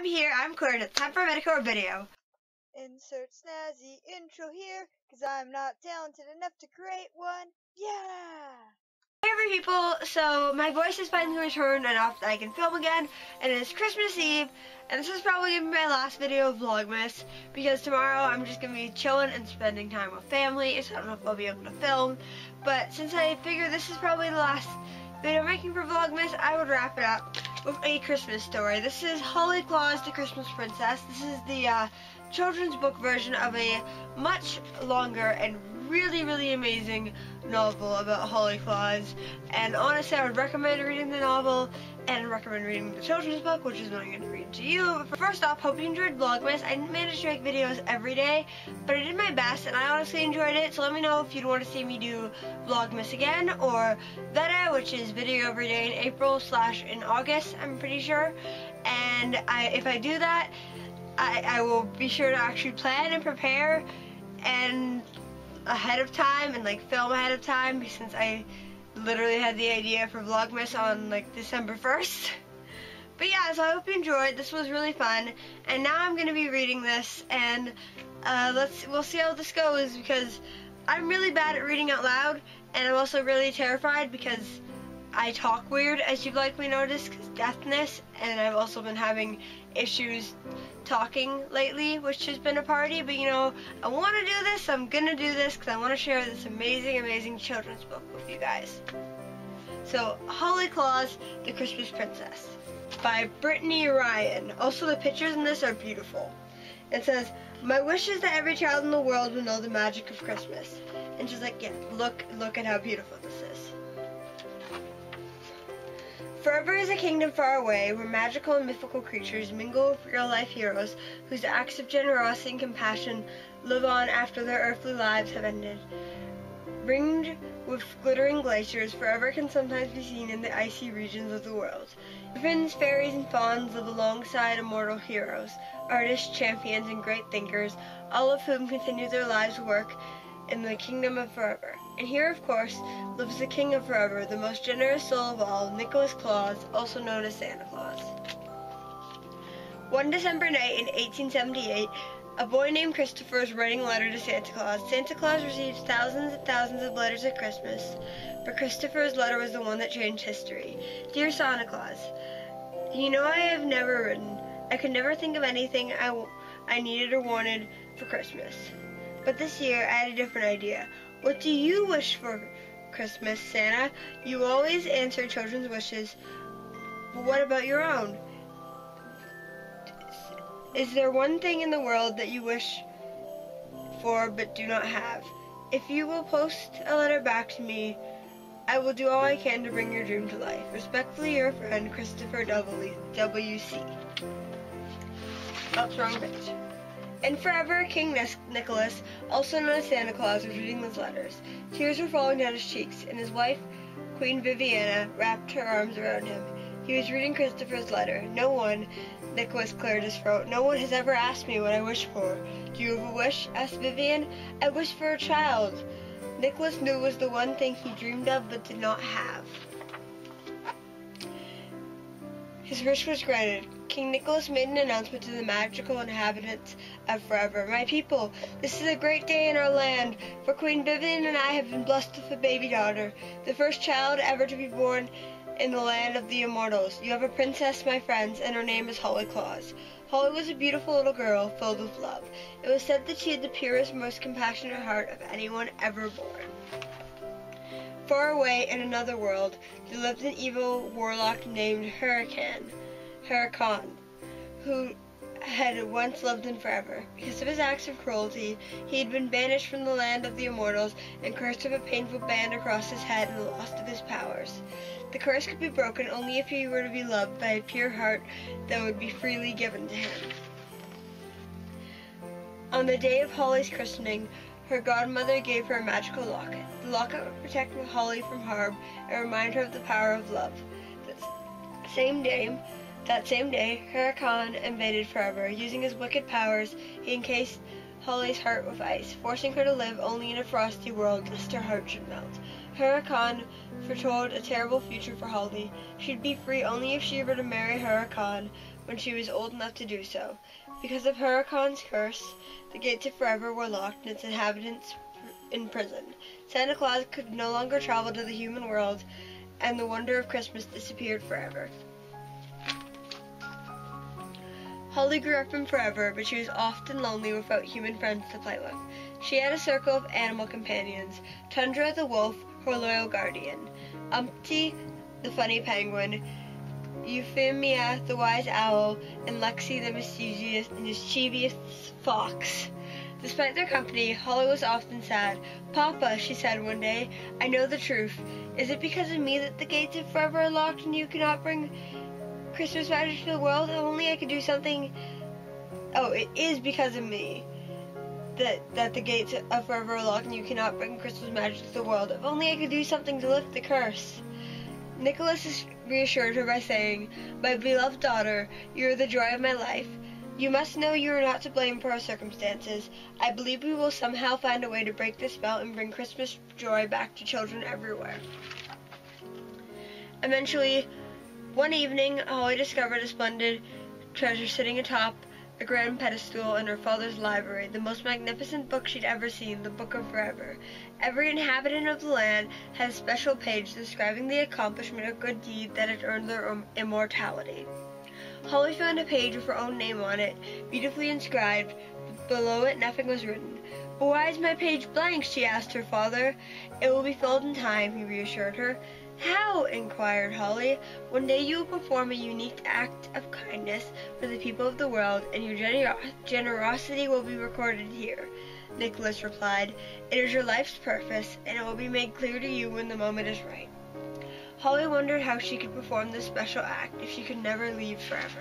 here, I'm Claire, and it's time for a Medicore video. Insert snazzy intro here, cause I'm not talented enough to create one. Yeah! Hey every people, so my voice is finally returned enough that I can film again, and it is Christmas Eve, and this is probably going to be my last video of Vlogmas, because tomorrow I'm just going to be chilling and spending time with family, so I don't know if I'll be able to film, but since I figure this is probably the last video I'm making for Vlogmas, I would wrap it up with a Christmas story. This is Claus The Christmas Princess. This is the children's book version of a much longer and really amazing novel about Claus, and honestly I would recommend reading the novel and recommend reading the children's book, which is what I'm going to read to you. But first off, hope you enjoyed Vlogmas. I didn't manage to make videos every day, but I did my best and I honestly enjoyed it, so let me know if you'd want to see me do Vlogmas again, or Veta, which is video every day in April / in August, I'm pretty sure. And if I do that, I will be sure to actually plan and prepare and ahead of time and like film ahead of time, since I literally had the idea for Vlogmas on like December 1st. But yeah, so I hope you enjoyed. This was really fun, and now I'm gonna be reading this, and we'll see how this goes, because I'm really bad at reading out loud, and I'm also really terrified because I talk weird, as you've likely noticed, because deafness, and I've also been having issues talking lately, which has been a party. But you know, I want to do this, so I'm gonna do this because I want to share this amazing children's book with you guys. So, Claus The Christmas Princess by Brittney Ryan. Also, the pictures in this are beautiful. It says, "My wish is that every child in the world will know the magic of Christmas." And she's like, yeah, look at how beautiful this is. Forever is a kingdom far away, where magical and mythical creatures mingle with real-life heroes whose acts of generosity and compassion live on after their earthly lives have ended. Ringed with glittering glaciers, forever can sometimes be seen in the icy regions of the world. Griffins, fairies, and fauns live alongside immortal heroes, artists, champions, and great thinkers, all of whom continue their lives' work in the kingdom of forever. And here, of course, lives the king of forever, the most generous soul of all, Nicholas Claus, also known as Santa Claus. One December night in 1878, a boy named Christopher was writing a letter to Santa Claus. Santa Claus receives thousands and thousands of letters at Christmas, but Christopher's letter was the one that changed history. Dear Santa Claus, you know I have never written. I could never think of anything I needed or wanted for Christmas. But this year, I had a different idea. What do you wish for Christmas, Santa? You always answer children's wishes, but what about your own? Is there one thing in the world that you wish for but do not have? If you will post a letter back to me, I will do all I can to bring your dream to life. Respectfully, your friend, Christopher W.C. Oops, wrong page. And forever, King Nicholas, also known as Santa Claus, was reading his letters. Tears were falling down his cheeks, and his wife, Queen Viviana, wrapped her arms around him. He was reading Christopher's letter. "No one," Nicholas cleared his throat, "no one has ever asked me what I wish for. Do you have a wish?" asked Vivian. "I wish for a child." Nicholas knew it was the one thing he dreamed of but did not have. His wish was granted. King Nicholas made an announcement to the magical inhabitants of forever. "My people, this is a great day in our land, for Queen Vivian and I have been blessed with a baby daughter, the first child ever to be born in the land of the immortals. You have a princess, my friends, and her name is Claus." Holly was a beautiful little girl, filled with love. It was said that she had the purest, most compassionate heart of anyone ever born. Far away in another world, there lived an evil warlock named Hurricane, who had once lived in forever. Because of his acts of cruelty, he had been banished from the land of the immortals and cursed with a painful band across his head and the loss of his powers. The curse could be broken only if he were to be loved by a pure heart that would be freely given to him. On the day of Holly's christening, her godmother gave her a magical locket. The locket would protect Holly from harm and remind her of the power of love. That same day, Hurricane invaded forever. Using his wicked powers, he encased Holly's heart with ice, forcing her to live only in a frosty world lest her heart should melt. Hurricane foretold a terrible future for Holly. She'd be free only if she were to marry Hurricane, when she was old enough to do so. Because of Huracan's curse, the gates of forever were locked and its inhabitants imprisoned. Santa Claus could no longer travel to the human world, and the wonder of Christmas disappeared forever. Holly grew up in Forever, but she was often lonely without human friends to play with. She had a circle of animal companions: Tundra the wolf, her loyal guardian; Umpty the funny penguin; Euphemia the wise owl; and Lexi the mischievous fox. Despite their company, Holly was often sad. "Papa," she said one day, "I know the truth. Is it because of me that the gates of forever are locked and you cannot bring Christmas magic to the world? If only I could do something." "Oh, it is because of me that the gates of forever are locked and you cannot bring Christmas magic to the world. If only I could do something to lift the curse." Nicholas reassured her by saying, "My beloved daughter, you are the joy of my life. You must know you are not to blame for our circumstances. I believe we will somehow find a way to break the spell and bring Christmas joy back to children everywhere." Eventually, one evening, Holly discovered a splendid treasure sitting atop a grand pedestal in her father's library, the most magnificent book she'd ever seen, the Book of Forever. Every inhabitant of the land had a special page describing the accomplishment of good deed that had earned their immortality. Holly found a page with her own name on it, beautifully inscribed. Below it, nothing was written. "But why is my page blank?" she asked her father. "It will be filled in time," he reassured her. "How?" inquired Holly. "One day you will perform a unique act of kindness for the people of the world, and your generosity will be recorded here," Nicholas replied. "It is your life's purpose, and it will be made clear to you when the moment is right." Holly wondered how she could perform this special act if she could never leave forever.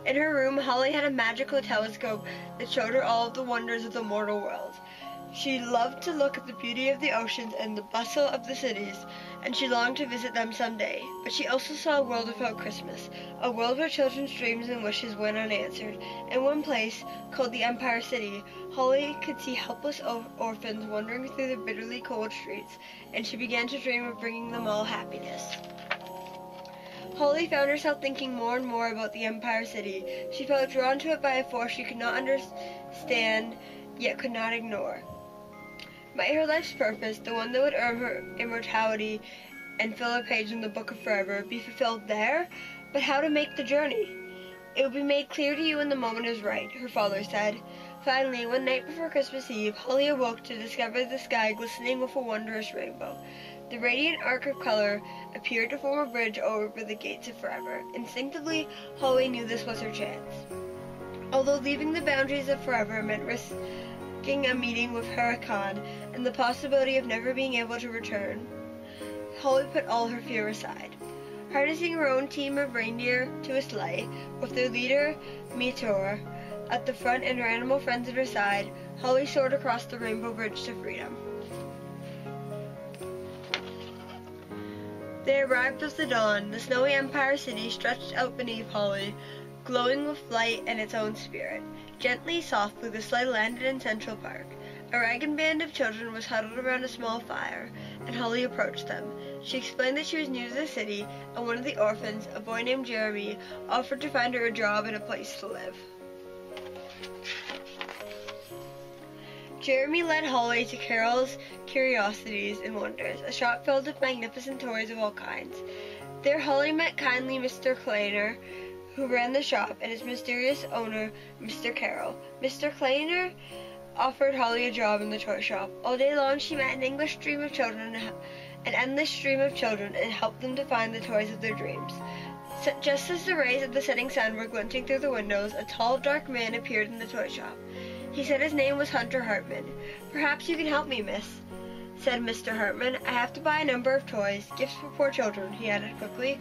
In her room, Holly had a magical telescope that showed her all of the wonders of the mortal world. She loved to look at the beauty of the oceans and the bustle of the cities, and she longed to visit them someday. But she also saw a world without Christmas, a world where children's dreams and wishes went unanswered. In one place, called the Empire City, Holly could see helpless orphans wandering through the bitterly cold streets, and she began to dream of bringing them all happiness. Holly found herself thinking more and more about the Empire City. She felt drawn to it by a force she could not understand, yet could not ignore. Might her life's purpose, the one that would earn her immortality and fill a page in the Book of Forever, be fulfilled there? But how to make the journey? "It will be made clear to you when the moment is right," her father said. Finally, one night before Christmas Eve, Holly awoke to discover the sky glistening with a wondrous rainbow. The radiant arc of color appeared to form a bridge over the gates of forever. Instinctively, Holly knew this was her chance. Although leaving the boundaries of forever meant risking a meeting with Huracan and the possibility of never being able to return, Holly put all her fear aside. Harnessing her own team of reindeer to a sleigh, with their leader, Meteor, at the front and her animal friends at her side, Holly soared across the rainbow bridge to freedom. They arrived with the dawn. The snowy Empire City stretched out beneath Holly, glowing with light and its own spirit. Gently, softly, the sleigh landed in Central Park. A ragged band of children was huddled around a small fire, and Holly approached them. She explained that she was new to the city, and one of the orphans, a boy named Jeremy, offered to find her a job and a place to live. Jeremy led Holly to Carol's Curiosities and Wonders, a shop filled with magnificent toys of all kinds. There Holly met kindly Mr. Kleiner, who ran the shop, and its mysterious owner, Mr. Carroll. Mr. Kleiner offered Holly a job in the toy shop. All day long she met an endless stream of children and helped them to find the toys of their dreams. Just as the rays of the setting sun were glinting through the windows, a tall, dark man appeared in the toy shop. He said his name was Hunter Hartman. "Perhaps you can help me, miss," said Mr. Hartman. "I have to buy a number of toys, gifts for poor children," he added quickly.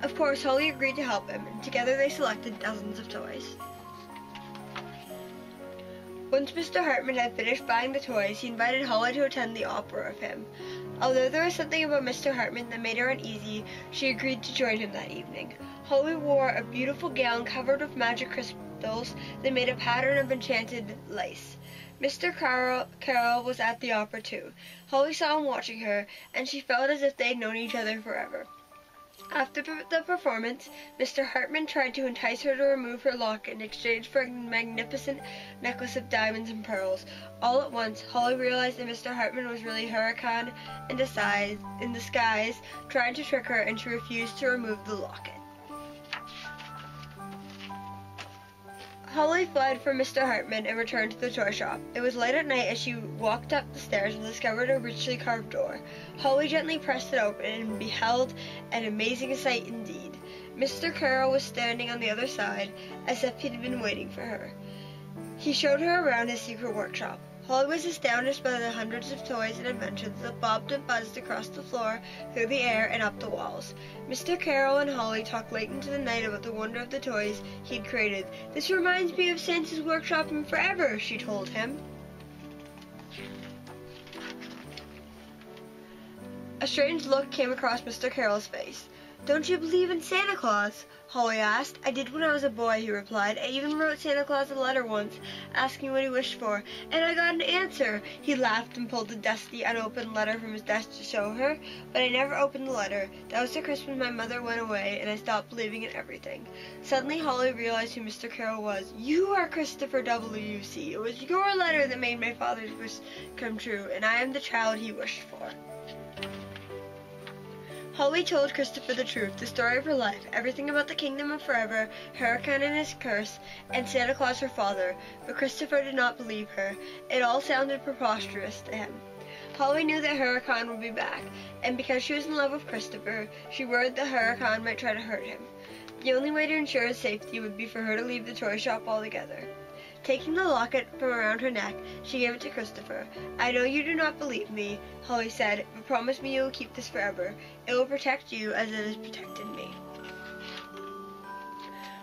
Of course, Holly agreed to help him, and together they selected dozens of toys. Once Mr. Hartman had finished buying the toys, he invited Holly to attend the opera with him. Although there was something about Mr. Hartman that made her uneasy, she agreed to join him that evening. Holly wore a beautiful gown covered with magic crystals that made a pattern of enchanted lace. Mr. Carroll was at the opera too. Holly saw him watching her, and she felt as if they had known each other forever. After the performance, Mr. Hartman tried to entice her to remove her locket in exchange for a magnificent necklace of diamonds and pearls. All at once, Holly realized that Mr. Hartman was really Huracan in disguise, trying to trick her, and she refused to remove the locket. Holly fled from Mr. Hartman and returned to the toy shop. It was late at night as she walked up the stairs and discovered a richly carved door. Holly gently pressed it open and beheld an amazing sight indeed. Mr. Carroll was standing on the other side, as if he'd been waiting for her. He showed her around his secret workshop. Holly was astonished by the hundreds of toys and inventions that bobbed and buzzed across the floor, through the air, and up the walls. Mr. Carroll and Holly talked late into the night about the wonder of the toys he'd created. "This reminds me of Santa's workshop in Forever," she told him. A strange look came across Mr. Carroll's face. "Don't you believe in Santa Claus?" Holly asked. "I did when I was a boy," he replied. "I even wrote Santa Claus a letter once, asking what he wished for, and I got an answer." He laughed and pulled a dusty, unopened letter from his desk to show her. "But I never opened the letter. That was the Christmas my mother went away, and I stopped believing in everything." Suddenly, Holly realized who Mr. Carroll was. "You are Christopher W.C. It was your letter that made my father's wish come true, and I am the child he wished for." Holly told Christopher the truth, the story of her life, everything about the Kingdom of Forever, Huracan and his curse, and Santa Claus her father, but Christopher did not believe her. It all sounded preposterous to him. Holly knew that Huracan would be back, and because she was in love with Christopher, she worried that Huracan might try to hurt him. The only way to ensure his safety would be for her to leave the toy shop altogether. Taking the locket from around her neck, she gave it to Christopher. "I know you do not believe me," Holly said, "but promise me you will keep this forever. It will protect you as it has protected me."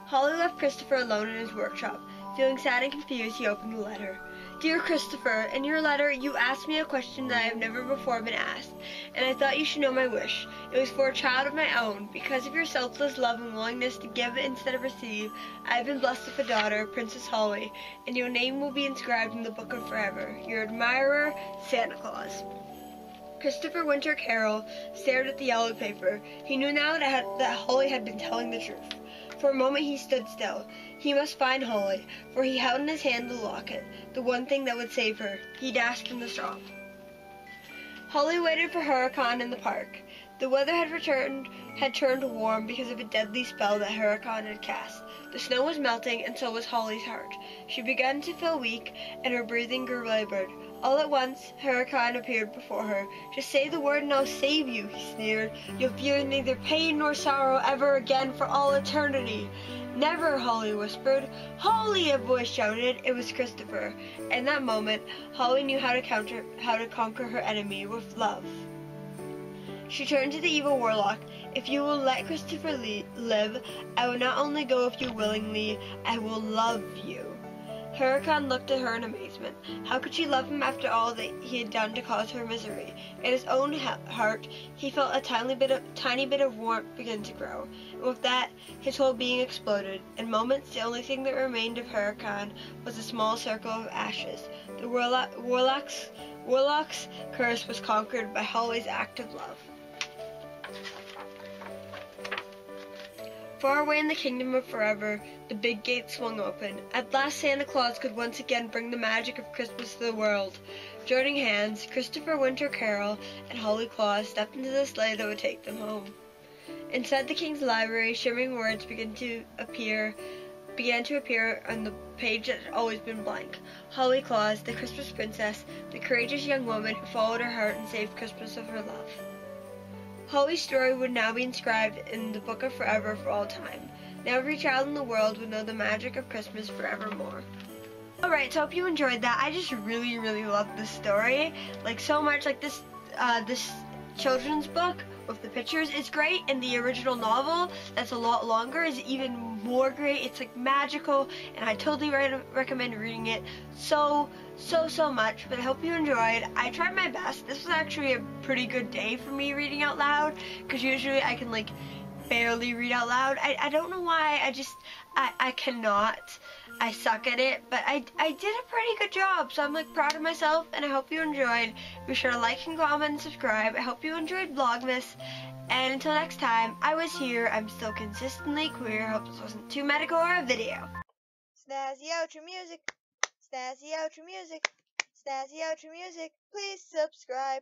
Holly left Christopher alone in his workshop. Feeling sad and confused, he opened the letter. "Dear Christopher, in your letter you asked me a question that I have never before been asked, and I thought you should know my wish. It was for a child of my own. Because of your selfless love and willingness to give instead of receive, I have been blessed with a daughter, Princess Holly, and your name will be inscribed in the Book of Forever. Your admirer, Santa Claus." Christopher Winter Carroll stared at the yellow paper. He knew now that Holly had been telling the truth. For a moment he stood still. He must find Holly, for he held in his hand the locket, the one thing that would save her. He dashed from the shop. Holly waited for Huracan in the park. The weather had turned warm because of a deadly spell that Huracan had cast. The snow was melting, and so was Holly's heart. She began to feel weak, and her breathing grew labored. All at once, Huracan appeared before her. "Just say the word and I'll save you," he sneered. "You'll feel neither pain nor sorrow ever again for all eternity." "Never," Holly whispered. "Holly!" a voice shouted. It was Christopher. In that moment, Holly knew how to conquer her enemy with love. She turned to the evil warlock. "If you will let Christopher live, I will not only go with you willingly, I will love you." Huracan looked at her in amazement. How could she love him after all that he had done to cause her misery? In his own heart, he felt a tiny bit of warmth begin to grow. And with that, his whole being exploded. In moments, the only thing that remained of Huracan was a small circle of ashes. The warlock's curse was conquered by Holly's act of love. Far away in the Kingdom of Forever, the big gate swung open. At last Santa Claus could once again bring the magic of Christmas to the world. Joining hands, Christopher Winter Carroll and Holly Claus stepped into the sleigh that would take them home. Inside the king's library, shimmering words began to appear on the page that had always been blank. Holly Claus, the Christmas Princess, the courageous young woman who followed her heart and saved Christmas with her love. Holly's story would now be inscribed in the Book of Forever for all time. Now every child in the world would know the magic of Christmas forevermore. Alright, so I hope you enjoyed that. I just really, really love this story. Like, so much. Like, this children's book with the pictures is great, and the original novel, that's a lot longer, is even more great. It's like magical, and I totally recommend reading it so much. But I hope you enjoyed. I tried my best. This was actually a pretty good day for me reading out loud, because usually I can like barely read out loud. I don't know why. I cannot. I suck at it, but I did a pretty good job, so I'm like proud of myself, and I hope you enjoyed. Be sure to like and comment and subscribe. I hope you enjoyed Vlogmas, And until next time, I was here. I'm still consistently queer. Hope this wasn't too medical or a video. Snazzy outro music. Snazzy outro music. Snazzy outro music. Please subscribe.